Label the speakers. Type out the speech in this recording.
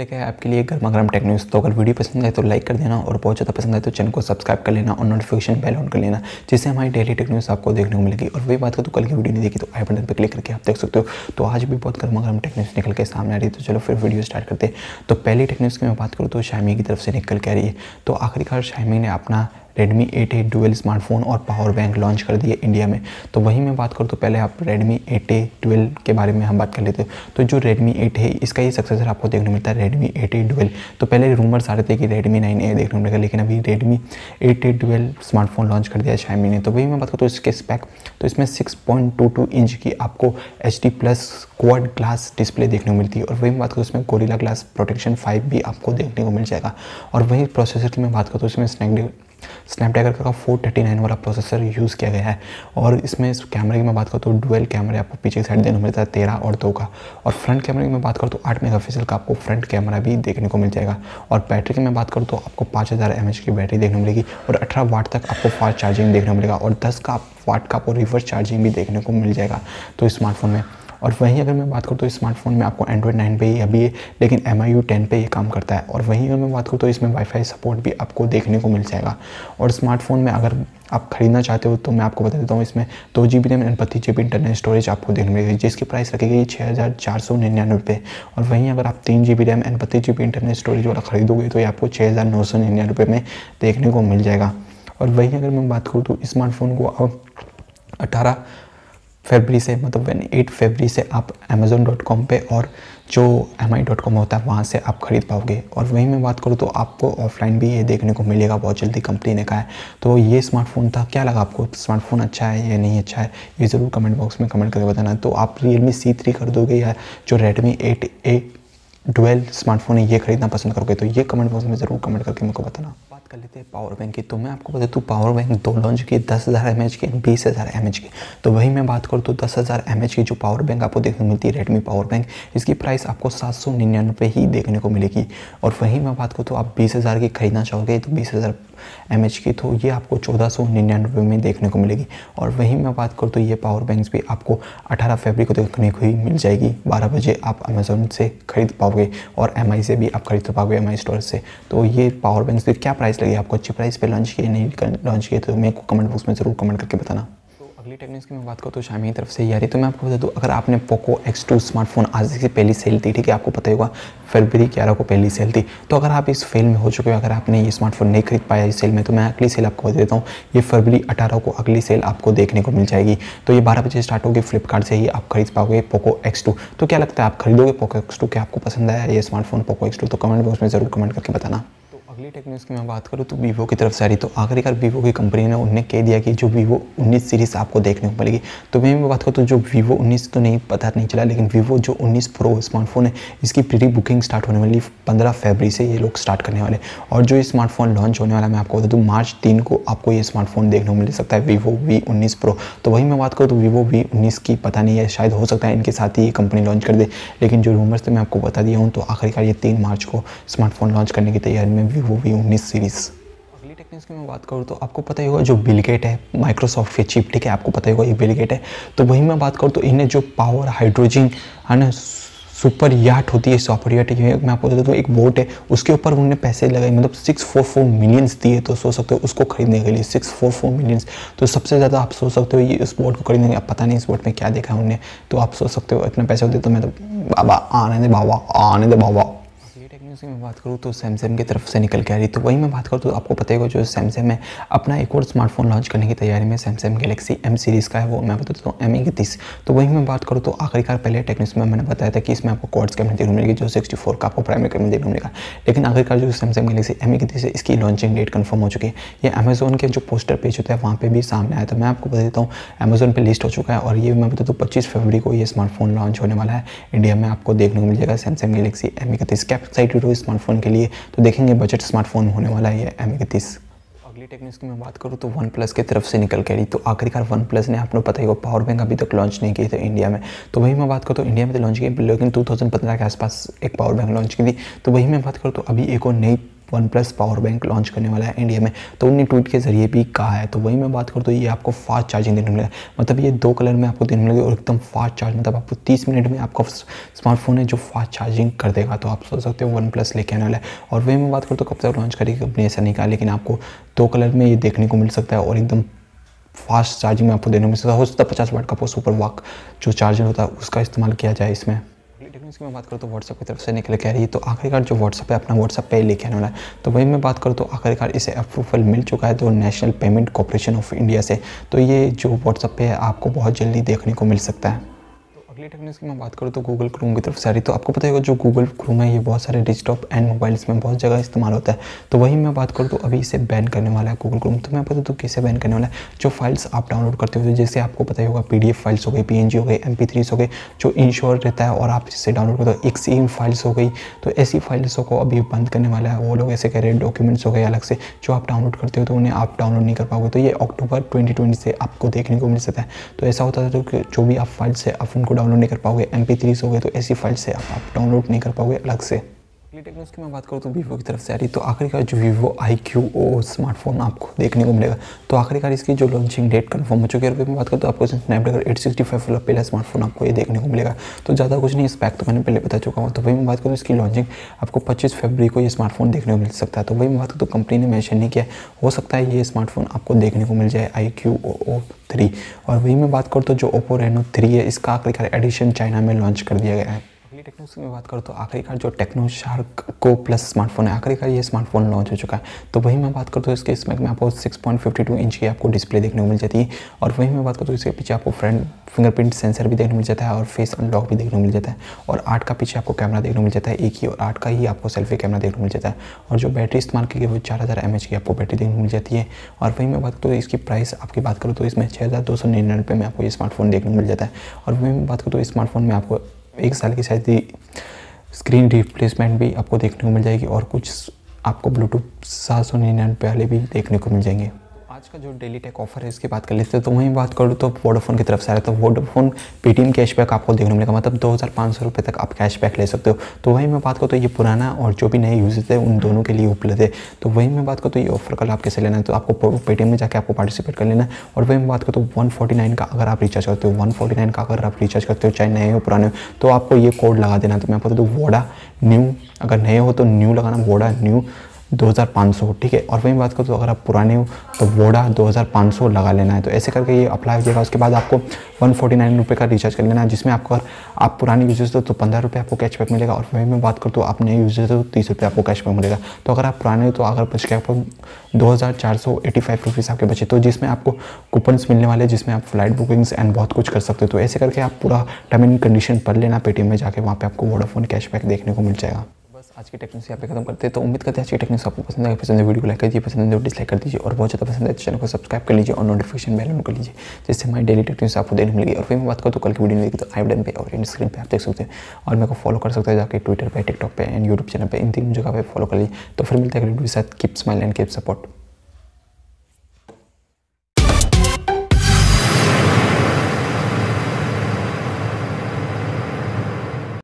Speaker 1: लेके आए आपके लिए गर्मा गर्म टेक न्यूज़। तो अगर वीडियो पसंद आए तो लाइक कर देना और बहुत ज़्यादा पसंद आए तो चैनल को सब्सक्राइब कर लेना और नोटिफिकेशन बेल ऑन कर लेना, जिससे हमारी डेली टेक न्यूज़ आपको देखने को मिलेगी। और वही बात करो तो कल की वीडियो नहीं देखी तो आई बटन पर क्लिक करके आप देख सकते हो। तो आज भी बहुत गर्मा गर्म टेक न्यूज़ निकल के सामने आ रही है, तो चलो फिर वीडियो स्टार्ट करते हैं। तो पहली टेक न्यूज़ की मैं बात करूँ तो Xiaomi की तरफ से निकल के आ रही है। तो आखिरकार Xiaomi ने अपना Redmi 8A डुअल स्मार्टफोन और पावर बैंक लॉन्च कर दिए इंडिया में। तो वहीं मैं बात करूँ तो पहले आप Redmi 8A डुअल के बारे में हम बात कर लेते हैं। तो जो Redmi 8 है इसका ही सक्सेसर आपको देखने को मिलता है Redmi 8A डुअल। तो पहले रूमर्स आ रहे थे कि Redmi 9A देखने को मिलेगा, लेकिन अभी Redmi 8A dual smartphone launch कर दिया Xiaomi ने। तो वही मैं बात करूँ तो इसके स्पेक, तो इसमें 6.22 इंच की आपको HD+ क्वाड ग्लास डिस्प्ले देखने को मिलती है। और वही मैं बात करूँ इसमें गोरिल्ला ग्लास प्रोटेक्शन 5 भी आपको देखने को मिल जाएगा। और वही प्रोसेसर की मैं बात करूँ तो इसमें स्नैपड्रैगन का 439 वाला प्रोसेसर यूज़ किया गया है। और इसमें इस कैमरे की मैं बात करूँ तो डुअल कैमरे आपको पीछे की साइड देखने को मिलता है 13 और 2 का। और फ्रंट कैमरे की मैं बात करूँ तो 8 मेगापिक्सल का आपको फ्रंट कैमरा भी देखने को मिल जाएगा। और बैटरी की मैं बात करूँ तो आपको 5000 mAh की बैटरी देखने को मिलेगी और 18 वाट तक आपको फास्ट चार्जिंग देखने को मिलेगा और 10 वाट का आपको रिवर्स चार्जिंग भी देखने को मिल जाएगा तो स्मार्टफोन में। और वहीं अगर मैं बात करूँ तो स्मार्टफोन में आपको Android 9 पे ही अभी है, लेकिन MIU 10 पे ये काम करता है। और वहीं अगर मैं बात करूँ तो इसमें वाईफाई सपोर्ट भी आपको देखने को मिल जाएगा। और स्मार्टफोन में अगर आप खरीदना चाहते हो तो मैं आपको बता देता हूँ, इसमें 2GB रैम और 32GB इंटरनल स्टोरेज आपको देखने मिलेगी, जिसकी प्राइस रखी गई 6499 रुपये। और वहीं अगर आप 3GB रैम और 32GB इंटरनल स्टोरेज वाला खरीदोगे तो ये आपको 6999 रुपये में देखने को मिल जाएगा। और वहीं अगर मैं बात करूँ तो स्मार्टफोन को अब 18 फरवरी से, मतलब 8 फरवरी से आप Amazon.com पे और जो mi.com होता है वहाँ से आप खरीद पाओगे। और वहीं मैं बात करूँ तो आपको ऑफलाइन भी ये देखने को मिलेगा बहुत जल्दी, कंपनी ने कहा है। तो ये स्मार्टफोन था, क्या लगा आपको? स्मार्टफोन अच्छा है या नहीं अच्छा है ये ज़रूर कमेंट बॉक्स में कमेंट करके बताना। तो आप Realme C3 खरीदोगे या जो Redmi 8A डुअल स्मार्टफोन है ये खरीदना पसंद करोगे? तो ये कमेंट बॉक्स में ज़रूर कमेंट करके मेरे को बताना। बात कर लेते हैं पावर बैंक की। तो मैं आपको बता दूँ पावर बैंक 2 लॉन्च की, 10,000 mAh की, 20,000 mAh की। तो वही मैं बात करूँ तो 10,000 mAh की जो पावर बैंक आपको देखने को मिलती है Redmi पावर बैंक, इसकी प्राइस आपको 799 रुपये ही देखने को मिलेगी। और वहीं मैं बात करूँ तो आप 20,000 की खरीदना चाहोगे तो 20,000 mAh की, तो ये आपको 1499 रुपये में देखने को मिलेगी। और वहीं मैं बात करूँ तो ये पावर बैंक्स भी आपको 18 फरवरी को देखने को ही मिल जाएगी। 12 बजे आप अमेज़ॉन से खरीद पाओगे और MI से भी आप खरीद पाओगे, MI स्टोर से। तो ये पावर बैंक्स की क्या प्राइस लगी आपको? अच्छी प्राइस पे लॉन्च किए नहीं लॉन्च किए? तो मेरे को कमेंट बॉक्स में ज़रूर कमेंट करके बताना। अगली टेक्निक्स की मैं बात करूँ तो Xiaomi की तरफ से यारी, तो मैं आपको बता दूँ अगर आपने पोको X2 स्मार्टफोन आज से पहली सेल थी, ठीक है, आपको पता होगा फरवरी 11 को पहली सेल थी। तो अगर आप इस फेल में हो चुके हो, अगर आपने ये स्मार्टफोन नहीं खरीद पाया इस सेल में, तो मैं अगली सेल आपको बता देता हूँ, ये फरवरी 18 को अगली सेल आपको देखने को मिल जाएगी। तो ये 12 बजे स्टार्ट होगी, फ्लिपकार्ट से ही आप खरीद पाओगे पोको X2। तो क्या लगता है, आप खरीदोगे पोको X2? क्या आपको पसंद आया ये स्मार्टफोन पोको X2? तो कमेंट बॉक्स में ज़रूर कमेंट करके बताना। अगली टेक न्यूज़ की मैं बात करूँ तो वीवो की तरफ से आ रही। तो आखिरकार वीवो की कंपनी ने उन्हें कह दिया कि जो Vivo 19 सीरीज़ आपको देखने को मिलेगी। तो मैं बात करूँ तो जो Vivo 19 तो नहीं पता नहीं चला, लेकिन Vivo जो 19 Pro स्मार्टफोन है इसकी प्री बुकिंग स्टार्ट होने वाली 15 फरवरी से ये लोग स्टार्ट करने वाले। और जो ये स्मार्टफोन लॉन्च होने वाला मैं आपको बता दूँ मार्च 3 को आपको ये स्मार्टफोन देखने को मिल सकता है, Vivo V19 Pro। तो वही मैं बात करूँ तो Vivo V19 की पता नहीं है, शायद हो सकता है इनके साथ ही ये कंपनी लॉन्च कर दे, लेकिन जो रूमर्स थे मैं आपको बता दिया हूँ। तो आखिरकार ये 3 मार्च को स्मार्टफोन लॉन्च करने की तैयारी में Vivo V19 सीरीज़। अगली टेक्निक्स की मैं बात करूँ तो आपको पता ही होगा जो बिल गेट है माइक्रोसॉफ्ट के चिप, ठीक है, आपको पता ही होगा ये बिल गेट है। तो वही मैं बात करूँ तो इन्हें जो पावर हाइड्रोजन है ना सुपर याट होती है, सुपर याट मैं आपको बता दूँ एक बोट है, उसके ऊपर उन्होंने पैसे लगाए, मतलब 644 मिलियंस दिए। तो सोच सकते हो उसको खरीदने के लिए 644 मिलियंस, तो सबसे ज़्यादा आप सोच सकते हो ये इस बोट को खरीदने के। आप पता नहीं इस बोट में क्या देखा है उन्होंने, तो आप सोच सकते हो इतने पैसे होते तो मैं तो बाबा आने दे बाबा, आने दे बाबा। टेक्निक्स की मैं बात करूँ तो सैमसंग की तरफ से निकल के आ रही। तो वही मैं बात करूँ तो आपको पता होगा जो सैमसंग है अपना एक और स्मार्टफोन लॉन्च करने की तैयारी में, सैमसंग गैलेक्सी M सीरीज़ का है, वो मैं बता देता हूँ M31। तो वही मैं बात करूँ तो आखिरकार पहले टेक्निक्स में मैंने बताया था कि इसमें आपको क्वाड्स कैमरा देखने को मिलेगी, जो 64 का आपको प्राइमरी कैमरा देखने को मिलेगा। लेकिन आखिरकार जो सैमसंग गैलेक्सी M31 है इसकी लॉन्चिंग डेट कन्फर्म हो चुकी है। ये अमेजोन के जो पोस्टर पेज होता है वहाँ पर भी सामने आया था, मैं आपको बता देता हूँ अमेजोन पर लिस्ट हो चुका है। और ये मैं बता दूँ 25 फरवरी को ये स्मार्टफोन लॉन्च होने वाला है, इंडिया में आपको देखने को मिल जाएगा सैमसंग गैलेक्सी M31। क्या एक्साइटेड हो स्मार्टफोन के लिए? तो देखेंगे बजट स्मार्टफोन होने वाला है ये M31। अगली टेक्निक्स की मैं बात करूँ तो OnePlus की तरफ से निकल के रही। तो आखिरकार OnePlus ने आपको पता ही हो पावर बैंक अभी तक लॉन्च नहीं किए थे इंडिया में। तो वही मैं बात करूँ तो इंडिया में तो लॉन्च किए, लेकिन 2015 के आसपास एक पावर बैंक लॉन्च की थी। तो वही मैं बात करूँ तो अभी एक और नई OnePlus पावर बैंक लॉन्च करने वाला है इंडिया में, तो उन्होंने ट्वीट के जरिए भी कहा है। तो वही मैं बात करूँ तो ये आपको फास्ट चार्जिंग देने मिलेगा, मतलब ये 2 कलर में आपको देने मिलेगा और एकदम फास्ट चार्ज, मतलब आपको 30 मिनट में आपका स्मार्टफोन है जो फास्ट चार्जिंग कर देगा। तो आप सोच सकते हो OnePlus लेके आने वाला है। और वही मैं बात करूँ तो कब तक लॉन्च करेगी कंपनी ऐसा नहीं कहा, लेकिन आपको 2 कलर में ये देखने को मिल सकता है और एकदम फास्ट चार्जिंग में आपको देने को मिल सकता है। हो सकता है 50 वाट का सुपर वॉक जो चार्जर होता है उसका इस्तेमाल किया जाए इसमें। टेक्निक्स की मैं बात करूँ तो व्हाट्सएप की तरफ से निकल के आ रही है, तो आखिरकार जो व्हाट्सएप है अपना व्हाट्सएप पे लेके आने वाला है। तो वही मैं बात करूँ तो आखिरकार इसे अप्रूवल मिल चुका है तो national payment corporation of India से, तो ये जो व्हाट्सएप पे है आपको बहुत जल्दी देखने को मिल सकता है। अगली टेक्निक्स की मैं बात करूँ तो गूगल क्रोम की तरफ से आ रही, तो आपको पता होगा जो गूगल क्रोम है ये बहुत सारे डेस्कटॉप एंड मोबाइल्स में बहुत जगह इस्तेमाल होता है। तो वही मैं बात करूँ तो अभी इसे बैन करने वाला है गूगल क्रोम। तो मैं पता तो कैसे बैन करने वाला है, जो फाइल्स आप डाउनलोड करते हो जैसे आपको पता ही होगा PDF फाइल्स हो गई, PNG हो गई, MP3 हो गई, जो इंश्योर रहता है और आप जिससे डाउनलोड करते हो, XE फाइल्स हो गई, तो ऐसी फाइल्सों को अभी बंद करने वाला है। वो लोग ऐसे कह रहे हैं डॉक्यूमेंट्स हो गए अलग से जो आप डाउनलोड करते हो तो उन्हें आप डाउनलोड नहीं कर पाओगे, तो ये अक्टूबर 2020 से आपको देखने को मिल सकता है। तो ऐसा होता था तो जो भी आप फाइल्स है आप उनको डाउनलोड नहीं कर पाओगे, MP3 हो गए, तो ऐसी फाइल से आप डाउनलोड नहीं कर पाओगे अलग से। अगली टेक्नोलॉजी की मैं बात करूँ तो वीवो की तरफ से आ रही, तो आखिरकार जो Vivo IQ स्मार्टफोन आपको देखने को मिलेगा। तो आखिरकार इसकी जो लॉन्चिंग डेट कंफर्म हो चुकी है। और मैं बात करूँ तो आपको स्नैपड्रैगन 865 वाला पहला स्मार्टफोन आपको ये देखने को मिलेगा। तो ज़्यादा कुछ नहीं, स्पेक तो मैंने पहले बता चुका हूँ। तो वही मैं बात करूँ इसकी लॉन्चिंग आपको 25 फरवरी को ये स्मार्टफोन देखने को मिल सकता है। तो वही मैं बात करूँ तो कंपनी ने मेंशन नहीं किया, हो सकता है ये स्मार्टफोन आपको देखने को मिल जाए IQ 3। और वही मैं बात करूँ तो जो OPPO Reno 3 है इसका आखिरकार एडिशन चाइना में लॉन्च कर दिया गया है। अगली टेक्नोलॉजी में बात करूँ तो आखिरकार जो टेक्नो शार्क को प्लस स्मार्टफोन है आखिरकार ये स्मार्टफोन लॉन्च हो चुका है। तो वही मैं बात करूँ तो इसके स्पेक में आपको 6.52 इंच की आपको डिस्प्ले देखने को मिल जाती है। और वही मैं बात करूँ तो इसके पीछे आपको फ्रंट फिंगरप्रिंट सेंसर भी देखने को मिल जाता है और फेस अनलॉक भी देखने को मिल जाता है। और 8 का पीछे आपको कैमरा देखने को मिल जाता है एक ही, और 8 का ही आपको सेल्फी कैमरा देखने को मिल जाता है। और जो बैटरी इस्तेमाल की गई वो 4000 mAh की आपको बैटरी देखने को मिल जाती है। और वही मैं बात करूँ तो इसकी प्राइस आपकी बात करूँ तो इसमें 6299 में आपको ये स्मार्टफोन देखने को मिल जाता है। और वही मैं बात करूँ तो इस स्मार्टफोन में आपको 1 साल की शायद स्क्रीन रिप्लेसमेंट भी आपको देखने को मिल जाएगी और कुछ आपको ब्लूटूथ 799 वाले भी देखने को मिल जाएंगे। आज का जो डेली टेक ऑफर है इसकी बात कर लेते हैं। तो वहीं बात करूँ तो वोडाफोन की तरफ से आ रहा है, तो वोडाफोन पेटीएम कैशबैक आपको देखने को मिलेगा, मतलब 2500 रुपये तक आप कैशबैक ले सकते हो। तो वहीं मैं बात करूँ तो ये पुराना और जो भी नए यूजर्स है उन दोनों के लिए उपलब्ध है। तो वहीं मैं बात करूँ तो ये ऑफर कल आप कैसे लेना है, तो आपको पेटीएम में जाकर आपको पार्टिसिपेट कर लेना है। और वहीं मैं बात करूँ तो 149 का अगर आप रिचार्ज करते हो, 149 का अगर आप रिचार्ज करते हो चाहे नए हो पुराने हो, तो आपको ये कोड लगा देना। तो मैं आपको तो वोडा न्यू, अगर नए हो तो न्यू लगाना, वोडा न्यू 2500, ठीक है। और वहीं बात करो तो अगर आप पुराने हो तो वोडा 2500 लगा लेना है। तो ऐसे करके ये अप्लाई हो जाएगा। उसके बाद आपको 149 रुपये का रिचार्ज कर लेना है, जिसमें आपको अगर आप पुराने यूजर्स हो तो 15 रुपये आपको कैशबैक मिलेगा। और वहीं मैं बात करूँ तो आप नए यूजर्स हो तो 30 रुपये आपको कैशबैक मिलेगा। तो अगर आप पुराने हो तो अगर बच के आपको 2485 रुपीज़ आपके बचे, तो जिसमें आपको कूपन्स मिलने वाले, जिसमें आप फ्लाइट बुकिंग्स एंड बहुत कुछ कर सकते हो। तो ऐसे करके आप पूरा टर्म एंड कंडीशन पढ़ लेना पेटीएम में जाके, वहाँ पे आपको वोडाफोन कैशबैक देखने को मिल जाएगा। आज की टेक्निक्स यहाँ पे खत्म करते हैं। तो उम्मीद करते हैं आज की टेक्निक्स आपको पसंद है। पसंद है वीडियो को लाइक कीजिए, पसंद है डिसलाइक कर दीजिए, और बहुत ज़्यादा पसंद है तो चैनल को सब्सक्राइब कर लीजिए और नोटिफिकेशन बेल ऑन कर लीजिए, जिससे हमारी डेली टेक्निक्स आपको देखने मिलेगी। और फिर मैं बात करूँ तो कल की वीडियो में देखिए तो आई बटन पे और इन स्क्रीन पे आप देख सकते हैं, और मेरे को फॉलो कर सकते हैं जाके ट्विटर पे, टिकटॉक पे एंड यूट्यूब चैनल पे, इन 3 जगह पे फॉलो कर लीजिए। तो फिर मिलते हैं अगली वीडियो के साथ। Keep smile and keep support.